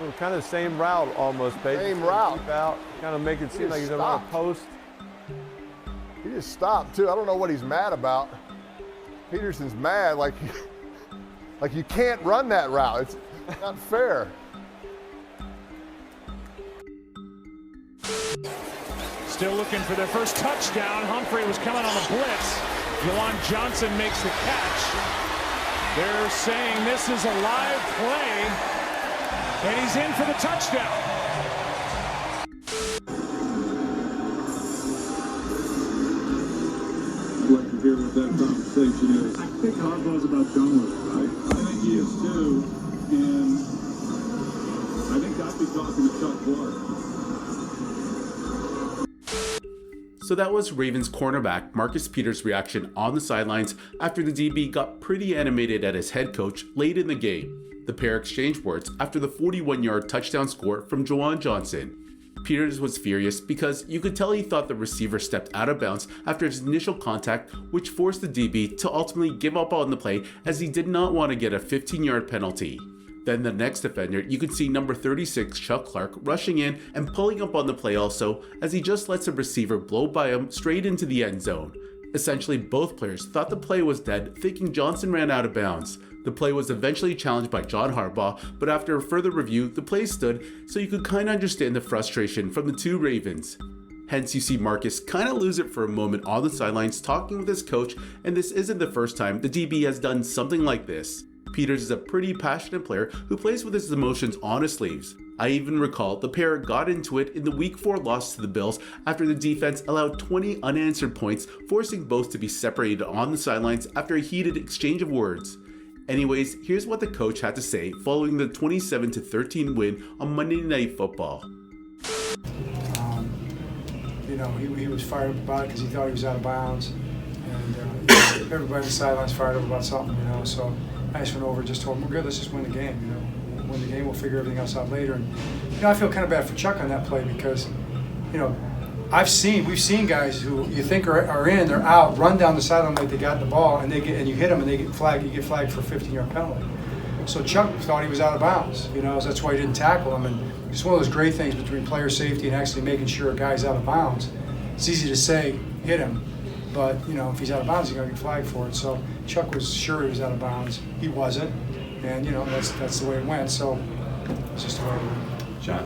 Well, kind of same route almost, Peyton. Same route. Keep out, kind of make it seem like he's on a post. He just stopped, too. I don't know what he's mad about. Peterson's mad, like you can't run that route. It's not fair. Still looking for their first touchdown. Humphrey was coming on the blitz. Juwan Johnson makes the catch. They're saying this is a live play, and he's in for the touchdown. I'd like to hear what that conversation is. I think Harbaugh's about done with it, right? I think he is too, and I think I'd be talking to Chuck Clark. So that was Ravens cornerback Marcus Peters' reaction on the sidelines after the DB got pretty animated at his head coach late in the game. The pair exchanged words after the 41-yard touchdown score from Juwan Johnson. Peters was furious because you could tell he thought the receiver stepped out of bounds after his initial contact, which forced the DB to ultimately give up on the play as he did not want to get a 15-yard penalty. Then the next defender, you could see number 36 Chuck Clark rushing in and pulling up on the play also, as he just lets the receiver blow by him straight into the end zone. Essentially, both players thought the play was dead, thinking Johnson ran out of bounds. The play was eventually challenged by John Harbaugh, but after a further review, the play stood, so you could kinda understand the frustration from the two Ravens. Hence, you see Marcus kinda lose it for a moment on the sidelines talking with his coach, and this isn't the first time the DB has done something like this. Peters is a pretty passionate player who plays with his emotions on his sleeves. I even recall the pair got into it in the Week 4 loss to the Bills after the defense allowed 20 unanswered points, forcing both to be separated on the sidelines after a heated exchange of words. Anyways, here's what the coach had to say following the 27-13 win on Monday Night Football. He was fired up about it because he thought he was out of bounds. And everybody on the sidelines fired up about something, so I just went over and just told him, we're good, let's just win the game, We'll win the game, we'll figure everything else out later. And, I feel kind of bad for Chuck on that play because, we've seen guys who you think are in, they're out, run down the sideline like they got the ball, and you hit them and you get flagged for a 15-yard penalty. So Chuck thought he was out of bounds, so that's why he didn't tackle him. And it's one of those great things between player safety and actually making sure a guy's out of bounds. It's easy to say, hit him. But, if he's out of bounds, he's going to get flagged for it. So Chuck was sure he was out of bounds. He wasn't. And, that's the way it went. So it's just the way it went.